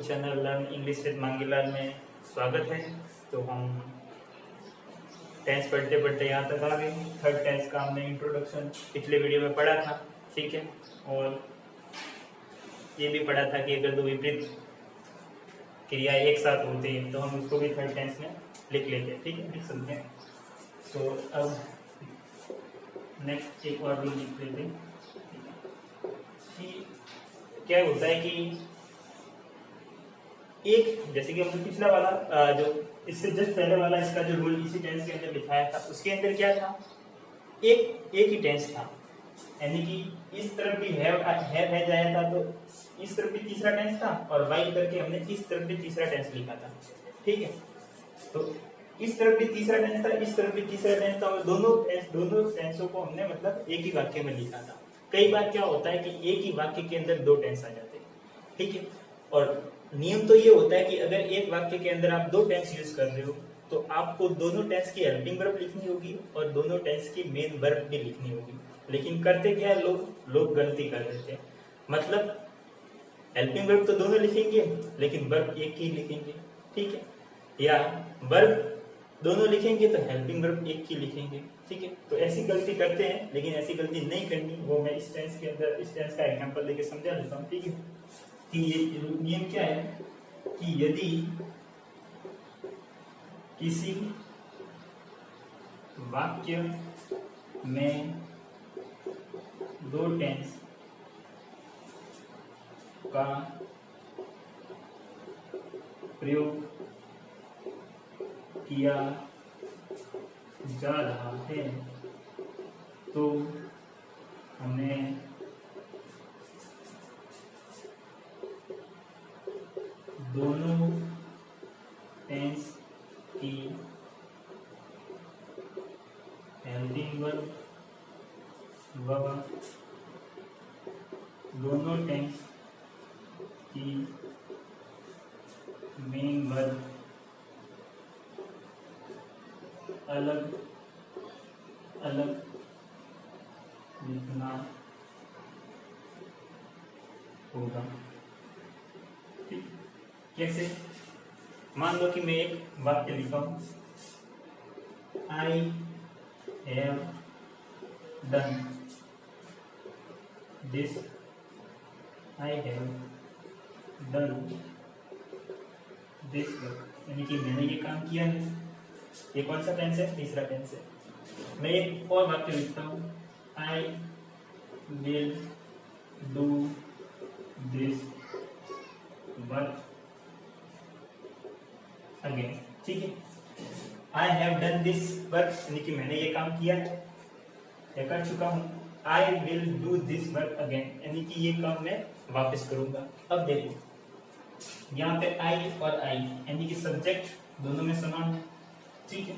Channel learn English with Mangilal में स्वागत है। तो हम टेंस पढ़ते पढ़ते यहाँ तक आ गए। थर्ड टेंस का हमने इंट्रोडक्शन पिछले वीडियो में पढ़ा था, ठीक है। और ये भी पढ़ा था कि अगर दो विपरीत क्रिया एक साथ होते हैं तो हम उसको भी थर्ड टेंस में लिख लेते हैं, ठीक है, लिख सकते हैं। तो अब नेक्स्ट एक और भी लिख लेते हैं कि क्या होता है कि एक, जैसे कि हमने पिछला वाला जो इससे जस्ट पहले वाला इसका जो रूल इसी टेंस के अंदर लिखाया था, उसके अंदर क्या था, एक ही टेंस था, यानी कि इस तरफ भी है जाया था तो इस तरफ भी तीसरा टेंस था और वाई करके हमने इस तरफ भी तीसरा टेंस लिखा था, ठीक है। तो इस तरफ भी तीसरा टेंस था, इस तरफ भी तीसरा टेंस था और दोनों टेंसों को हमने मतलब एक ही वाक्य में लिखा था। कई बार क्या होता है कि एक ही वाक्य के अंदर दो टेंस आ जाते हैं, ठीक है। और नियम तो ये होता है कि अगर एक वाक्य के अंदर आप दो टेंस यूज कर रहे हो तो आपको दोनों टेंस की हेल्पिंग वर्ब लिखनी होगी और दोनों टेंस की मेन वर्ब भी लिखनी होगी। लेकिन करते क्या है, लोग गलती कर देते हैं, मतलब हेल्पिंग वर्ब तो दोनों लिखेंगे लेकिन वर्ब एक ही लिखेंगे, ठीक है, या वर्ब दोनों लिखेंगे तो हेल्पिंग वर्ब एक ही लिखेंगे, ठीक है। तो ऐसी गलती करते हैं, लेकिन ऐसी गलती नहीं करनी, वो मैं इस टेंस के अंदर इस टेंस का एग्जांपल देके समझा देता हूँ, ठीक है। कि ये नियम क्या है कि यदि किसी वाक्य में दो टेंस का प्रयोग किया जा रहा है तो हमें दोनों टेंस की हेल्पिंग वर्ब व दोनों टेंस की मेन वर्ब अलग अलग लिखना होगा, ठीक। कैसे? मान लो कि मैं एक वाक्य लिखा हूं, I have done this, I have done this work, यानी कि मैंने ये काम किया है। ये कौन सा टेंस है? तीसरा टेंस है। मैं एक और वाक्य लिखता हूं, I will do this work again, ठीक है। I have done this work, यानी कि मैंने ये काम किया है या कर चुका हूं। I will do this work again, यानी कि ये काम मैं वापस करूंगा। अब देखो यहाँ पे आई और आई यानी कि सब्जेक्ट दोनों में समान है, ठीक है।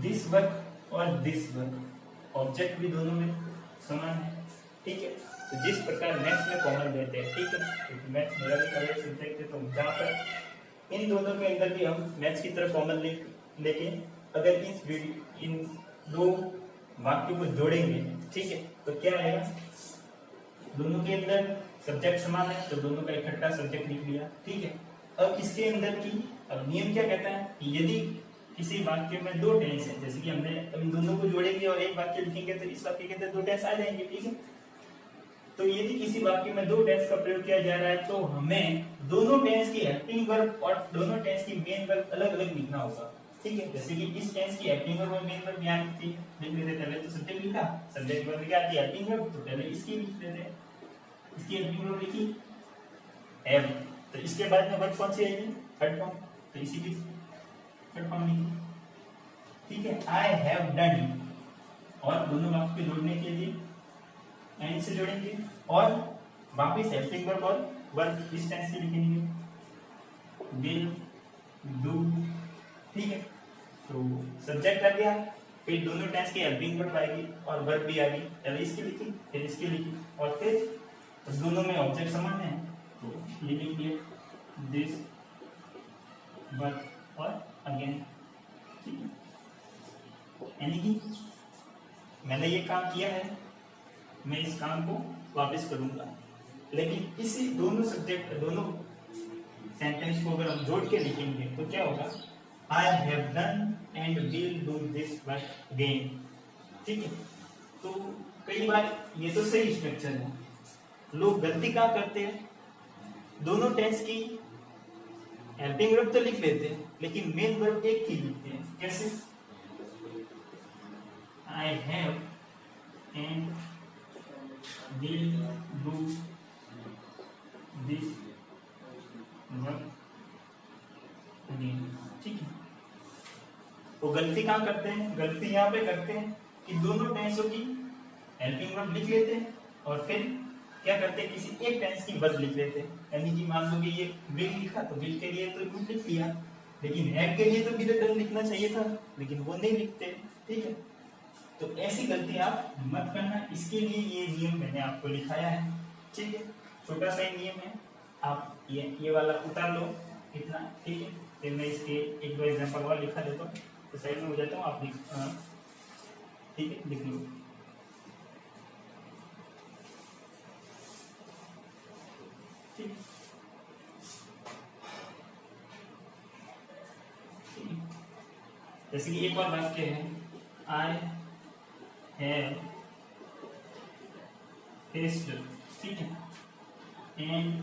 दिस वर्क और दिस वर्क ऑब्जेक्ट भी दोनों में समान है, ठीक है। तो जिस प्रकार मैथ्स में कॉमन लेते हैं, ठीक है, मैथ्स मेरा भी फेवरेट सब्जेक्ट है, तो जहाँ पर इन दोनों के अंदर भी हम मैथ्स की तरफ कॉमन लेके अगर इन दो वाक्यों को जोड़ेंगे, ठीक है, तो क्या आएगा, दोनों के अंदर सब्जेक्ट समान है तो दोनों का इकट्ठा सब्जेक्ट लिख लिया, ठीक है। अब इसके अंदर की अब नियम क्या कहता है कि यदि किसी वाक्य में दो टेंस है, जैसे कि हमने अब इन दोनों को जोड़ेंगे और एक वाक्य लिखेंगे तो इस वाक्य के अंदर दो टेंस आ जाएंगे, ठीक है। तो यदि किसी वाक्य में दो टेंस का प्रयोग किया जा रहा है तो हमें दोनों टेंस की हेल्पिंग वर्ब और दोनों टेंस की मेन वर्ब अलग अलग लिखना होगा, ठीक है। जैसे कि इस टेंस की हेल्पिंग वर्ब और मेन वर्ब यहाँ लिख लेते, पहले तो सब्जेक्ट लिखा, सब्जेक्ट वर्ब क्या आती है, हेल्पिंग वर्ब, तो पहले इसकी लिख देते हैं, इसकी हेल्पिंग वर्ब लिखी हैव, तो इसके बाद में वर्ब कौन सी आएगी, थर्ड फॉर्म, तो इसी की थर्ड फॉर्म लिखी, ठीक है। आई हैव डन, और दोनों वाक्य को जोड़ने के लिए एंड से जोड़ेंगे और वापस हेल्पिंग वर्ब और वर्ब इस टेंस की लिखेंगे, विल डू, ठीक है। तो सब्जेक्ट आ गया, फिर दोनों टेंस की हेल्पिंग वर्ब आएगी और वर्ब भी आ गई, पहले इसकी लिखी फिर इसकी लिखी और फिर दोनों में ऑब्जेक्ट समान है तो ये लिखिए दिस वर्क और अगेन, ठीक है। यानी कि मैंने ये काम किया है, मैं इस काम को वापस करूंगा, लेकिन इसी दोनों सब्जेक्ट दोनों टेंस को अगर हम जोड़ के लिखेंगे तो क्या होगा, I have done and will do this work again. ठीक है, तो कई बार ये तो सही स्ट्रक्चर है, लोग गलती क्या करते हैं, दोनों टेंस की हेल्पिंग वर्ब तो लिख लेते हैं लेकिन मेन वर्ब एक ही लिखते हैं। कैसे, I have and will do this work again. ठीक है, वो गलती कहाँ करते हैं, गलती यहाँ पे करते हैं कि दोनों टेंसों की हेल्पिंग वर्ब लिख लेते हैं और फिर क्या करते हैं, किसी एक टेंस की वर्ब लिख लेते हैं। यानी कि मान लो कि ये विल लिखा तो विल के लिए तो लिख लिया, लेकिन हैव के लिए तो भी डन लिखना चाहिए था, लेकिन वो नहीं लिखते। ठीक है, तो ऐसी गलती आप मत करना, इसके लिए ये नियम मैंने आपको लिखाया है। ठीक है, छोटा सा ही नियम है, आप ये वाला उतार लो इतना। ठीक है, फिर मैं इसके एक दो एग्जाम्पल और लिखा देता हूँ तो साइड में हो जाता हूँ, आप लिख, ठीक है, लिख लो। ठीक, जैसे कि एक और वाक्य है, आई हैव फेस्ड, ठीक है, एंड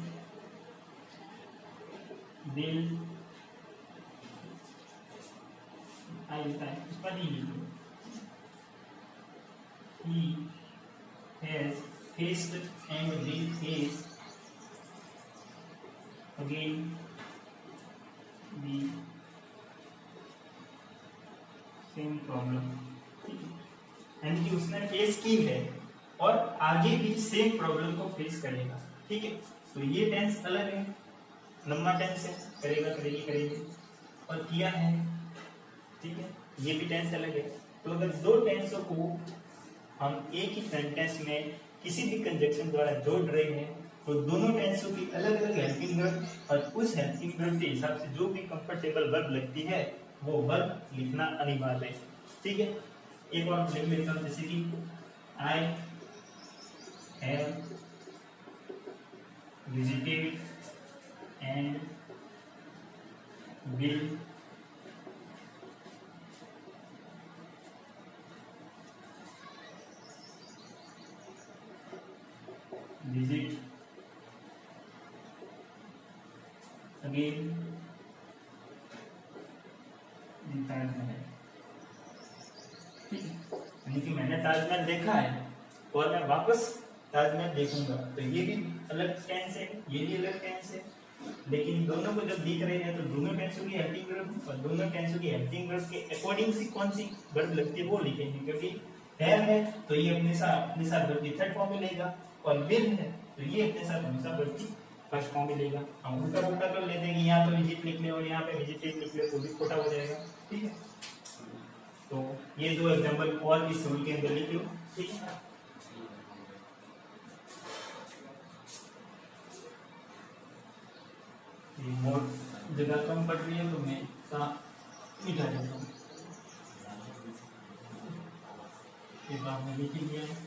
विल, आई लिखा है उस पर ही लिखो, he has faced and will face again the same problem। यानी कि उसने फेस की है और आगे भी सेम प्रॉब्लम को फेस करेगा। ठीक है, तो ये टेंस अलग है, लंबा टेंस है, करेगा करेगी करेगी, और किया है। ठीक है, ये भी टेंस अलग है। तो अगर दो टेंसों को हम एक ही सेंटेंस में किसी भी कंजक्शन द्वारा जोड़ रहे हैं तो दोनों टेंसों की अलग अलग हेल्पिंग वर्ब और उस हेल्पिंग वर्ब के हिसाब से जो भी कंफर्टेबल वर्ब लगती है वो वर्ब लिखना अनिवार्य है। ठीक है, एक और लिख लेता हूं, जैसे कि I have visited and will visit again the Taj Mahal. ठीक है, यानी कि मैंने ताजमहल देखा है और मैं वापस ताजमहल देखूंगा, तो ये भी अलग टेंस है, ये भी अलग टेंस है, लेकिन दोनों को जब दिख रहे हैं तो दोनों टेंसों की हेल्पिंग वर्ब और दोनों टेंसों की हेल्पिंग वर्ब के अकॉर्डिंग सी कौन सी वर्ब लगती है वो लिखेंगे। क्योंकि है तो ये अपने साथ वर्ब की थर्ड फॉर्म में लेगा, और विल है तो ये अपने साथ हमेशा वर्ब की फर्स्ट फॉर्म में लेगा। हम उल्टा पुल्टा कर लेते हैं कि यहाँ तो विजिट लिख ले और यहाँ पे विजिटेड लिख ले तो भी खोटा हो जाएगा। ठीक है, तो ये दो एग्जांपल और इस रूल के अंदर लिख लो। ठीक है, मोर जगह कम पड़ रही है तो मैं मिटा देता हूँ, ये बात में लिखी गया है।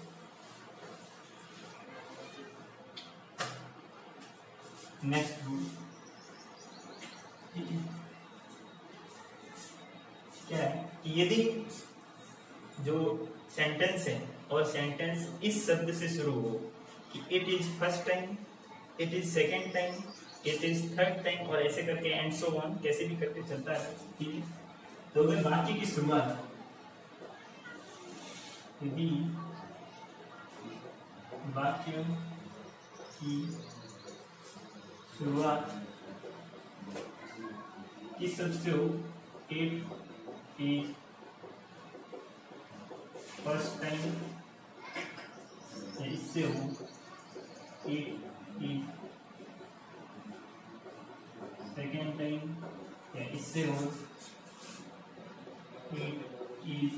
नेक्स्ट रूल, ठीक है, क्या है कि यदि जो सेंटेंस है और सेंटेंस इस शब्द से शुरू हो कि it is first time, it is second time, it is third time और ऐसे करके एंड सो ऑन, कैसे भी करके चलता है। ठीक है, तो अगर वाक्य की शुरुआत यदि वाक्य की शुरुआत किस शब्द से हो, इट इज फर्स्ट टाइम, इससे हो इट इज सेकेंड टाइम, या इससे हो इट इज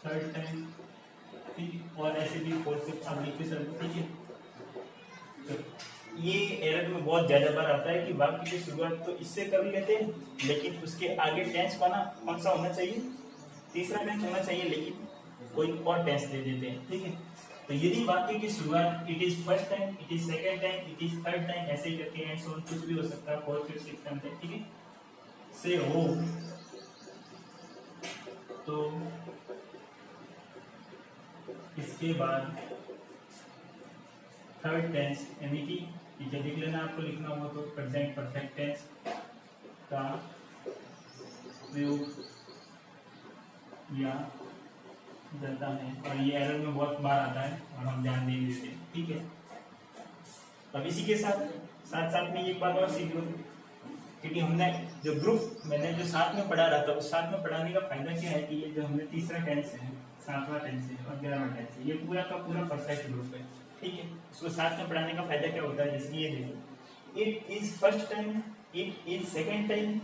थर्ड टाइम। ठीक, और ऐसे भी फोर्थ आप लिखते सकते। ठीक है, ये एरर में बहुत ज्यादा बार आता है कि वाक्य की शुरुआत तो इससे कर लेते हैं लेकिन उसके आगे टेंस कौन सा होना चाहिए, तीसरा टेंस होना चाहिए, लेकिन कोई और टेंस दे देते हैं। ठीक है, तो यदि वाक्य की शुरुआत it is first time, it is second time, it is third time ऐसे ही करके एंड सो ऑन कुछ भी हो सकता है, फोर्थ फिफ्थ सिक्स्थ टाइम तक, ठीक है। से हो तो इसके बाद थर्ड टेंस यानी कि नीचे लिख लेना, आपको लिखना हुआ तो प्रेजेंट परफेक्ट टेंस का प्रयोग किया जाता है। और ये एरर में बहुत बार आता है और हम ध्यान नहीं देते, ठीक है। अब इसी के साथ साथ साथ में एक बात और सीख लो, क्योंकि हमने जो ग्रुप मैंने जो साथ में पढ़ा रहा था उस साथ में पढ़ाने का फायदा क्या है कि ये जो हमने तीसरा टेंस है, सातवां टेंस है और 11वां टेंस है, ये पूरा का पूरा परफेक्ट ग्रुप है, ठीक है। उसको साथ में पढ़ाने का फायदा क्या होता है, जैसे ये देखो, it is first time, it is second time,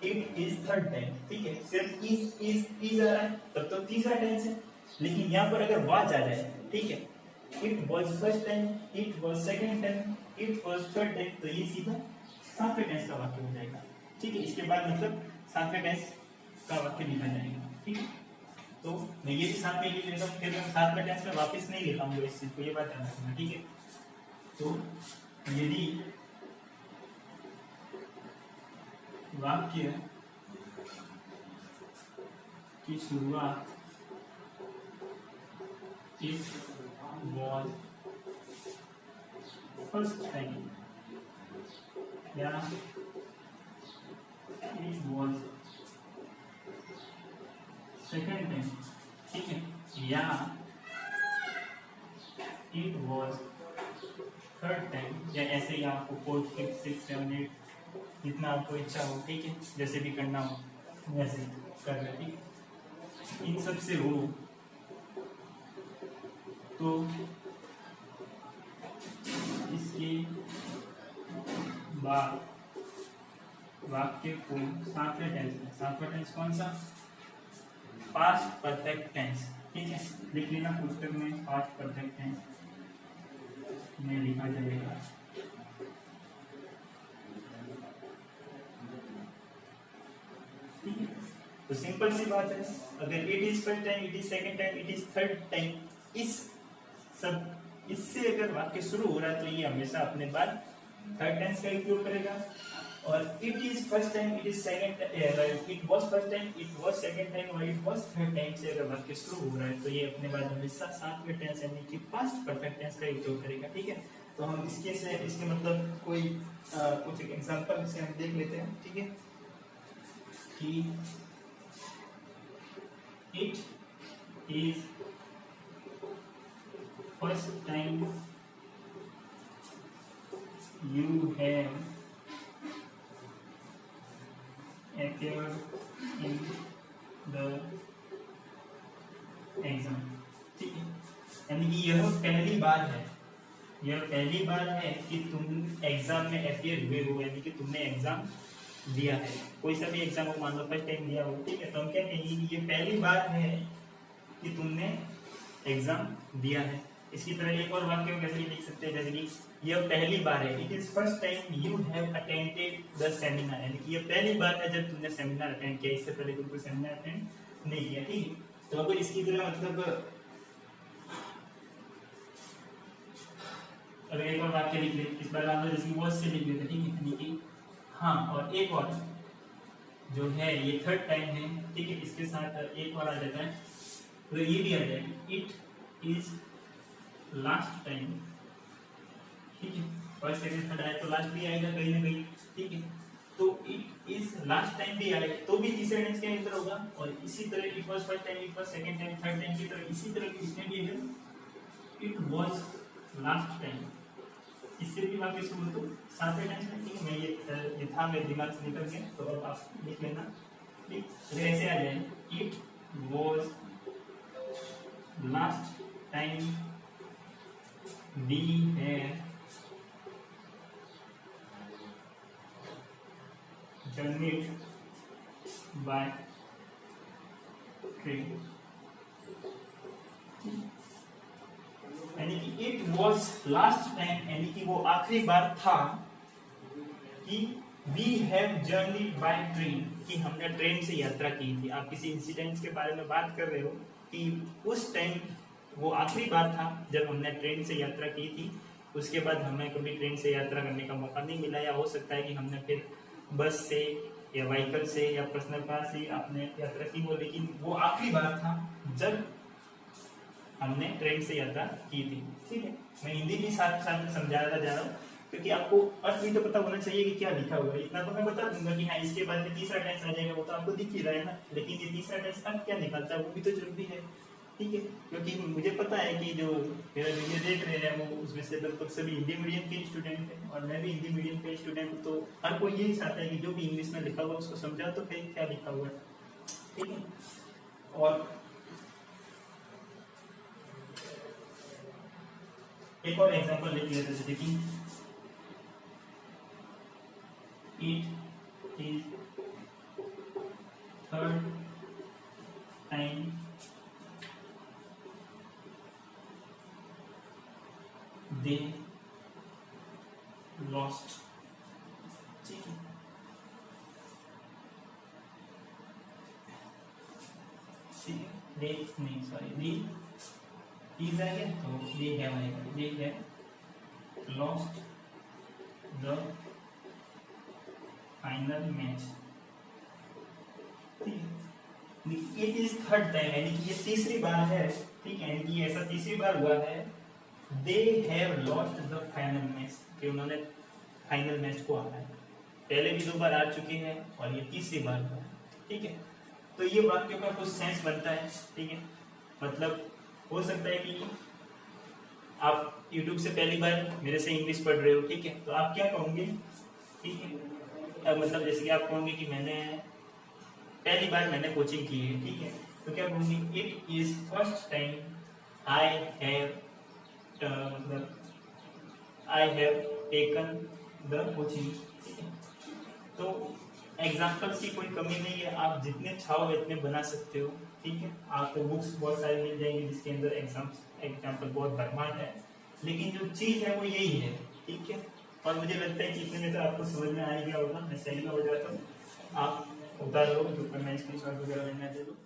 it is third time, ठीक है। सिर्फ इज आ रहा है तब तो तीसरा टेंस है, लेकिन यहाँ पर अगर वाज आ जाए, ठीक है, it was first time, it was second time, it was third time, तो ये सीधा सातवें टेंस का वाक्य हो जाएगा, ठीक है। इसके बाद मतलब सातवें टेंस का वाक्य लिखा जाएगा, ठीक है। तो मैं ये भी साथ में लिख लेता हूँ, फिर मैं सातवें टेंस में वापस नहीं लिखा हूँ इस चीज को, ये बात ध्यान रखना, ठीक है। तो यदि वाक्य की शुरुआत इट वॉज फर्स्ट टाइम या इट वॉज सेकेंड टाइम, ठीक है, या इट वॉज थर्ड टाइम, या ऐसे ही आपको fourth fifth six seven eight जितना आपको इच्छा हो, ठीक है, जैसे भी करना हो वैसे कर रहे, ठीक है। इन सब से हो तो इसके बाद वाक्य को सातवें टेंस में, सातवां टेंस कौन सा, पास्ट परफेक्ट टेंस, ठीक है, लिख लेना पुस्तक में, पास्ट परफेक्ट टेंस में लिखा जाएगा, ठीक है। तो सिंपल सी बात है, अगर it is first time, it is second time, it is third time, इस सब इससे अगर वाक्य शुरू हो रहा है तो ये हमेशा अपने बाद थर्ड टेंस का उपयोग करेगा। और it is first time, it is second, it was first time, it was second time और इट वाज थर्ड टाइम से अगर वाक्य शुरू हो रहा है तो ये अपने बाद हमेशा सातवें टेंस यानी कि पास्ट परफेक्ट टेंस का उपयोग करेगा, ठीक है। तो हम इसके मतलब कोई कुछ एग्जांपल से हम देख लेते हैं, ठीक है, कि it is first time you have appeared in the exam, ठीक है। यानी कि यह पहली बार है, यह पहली बार है कि तुम एग्जाम में अपियर हुए हो, यानी कि तुमने एग्जाम दिया है, कोई सा भी एग्जाम हो, मान लो फर्स्ट टाइम दिया हो, ठीक है। तो हम क्या कहेंगे कि ये पहली बार है कि तुमने एग्जाम दिया है। इसकी तरह एक और वाक्य कैसे लिख सकते हैं, जैसे कि यह पहली बार है, it is first time you have attended the seminar, यानी कि यह पहली बार है जब तुमने सेमिनार अटेंड किया, इससे पहले तुम कोई सेमिनार अटेंड नहीं किया, ठीक है। तो अगर इसकी तरह मतलब अगर एक और वाक्य लिख ले, इस बार आप जैसे वर्ड से लिख लेते, ठीक है, यानी कि हाँ, और एक और जो है ये थर्ड टाइम है, ठीक है, इसके साथ एक और आ जाता है, तो ये भी आ जाएगा, इट इज लास्ट टाइम, ठीक है, फर्स्ट सेकंड थर्ड आए तो लास्ट भी आएगा कहीं ना कहीं, ठीक है। तो इट इज लास्ट टाइम भी आए तो भी तीसरे टेंस के अंदर होगा, और इसी तरह it was first time, it was second time, third time की तरह इसी तरह इसमें भी है, इट वाज लास्ट टाइम, इससे भी वाक्य शुरू तो सातवें टेंस में, ठीक है। मैं ये था मेरे दिमाग से निकल गया, तो अब आप लिख लेना, ठीक, तो ऐसे आ जाए, it was last time we have journeyed by train, यानी कि इट वॉज लास्ट टाइम यानी कि वो आखिरी बार था कि we have journeyed by train, कि हमने ट्रेन से यात्रा की थी। आप किसी इंसिडेंट के बारे में बात कर रहे हो कि उस टाइम वो आखिरी बार था जब हमने ट्रेन से यात्रा की थी। उसके बाद हमें कभी ट्रेन से यात्रा करने का मौका नहीं मिला, या हो सकता है कि हमने फिर बस से या व्हीकल से या पर्सनल कार से आपने यात्रा की हो, लेकिन वो आखिरी बार था जब हमने ट्रेन से यात्रा की थी। ठीक है, मैं हिंदी भी साथ साथ में समझाता जा रहा हूँ, क्योंकि आपको अर्थ भी तो पता होना चाहिए कि क्या लिखा हुआ है। इतना तो मैं बता दूंगा कि हाँ इसके बाद में तीसरा टेंस आ जाएगा, वो तो आपको दिख ही रहा है ना, लेकिन ये तीसरा टेंस अर्थ क्या निकलता है वो भी तो जरूरी है। ठीक है, क्योंकि मुझे पता है कि जो मेरा वीडियो देख रहे हैं वो उसमें से लगभग सभी हिंदी मीडियम के स्टूडेंट हैं, और मैं भी हिंदी मीडियम के स्टूडेंट हूँ, तो हर कोई यही चाहता है कि जो भी इंग्लिश में लिखा हुआ उसको समझा तो फिर क्या लिखा हुआ है। ठीक है, और एक और एग्जांपल लिख लेते हैं। देखिए, it is third time they lost. ठीक है, दे नहीं सॉरी दे इज आएगा तो दे हैव आएगा, they have lost the final match. ठीक है, इट इज थर्ड टाइम यानी कि ये तीसरी बार है। ठीक है, यानी कि ऐसा तीसरी बार हुआ है। They have lost the final match, कि उन्होंने फाइनल मैच को हारा है। पहले भी 2 बार आ चुके हैं और ये तीसरी बार हुआ है। ठीक है, तो ये वाक्य का कुछ सेंस बनता है। ठीक है, मतलब हो सकता है कि आप YouTube से पहली बार मेरे से इंग्लिश पढ़ रहे हो। ठीक है, तो आप क्या कहोगे? ठीक है, अब मतलब जैसे कि आप कहोगे कि मैंने पहली बार मैंने कोचिंग की है। ठीक है, तो क्या कहोगे? It is first time I have I have taken the coaching. ठीक है, तो एग्जाम्पल्स की कोई कमी नहीं है, आप जितने चाहो इतने बना सकते हो। ठीक है, आपको बुक्स बहुत सारी मिल जाएंगी जिसके अंदर एग्जाम्पल बहुत भरमार है, लेकिन जो चीज है वो यही है। ठीक है, और मुझे लगता है कि इतने में तो आपको समझ में आ ही गया होगा। मैं सही में हो जाता हूँ, आप उतार लो, मैं स्क्रीनशॉट वगैरह लेना दे दो।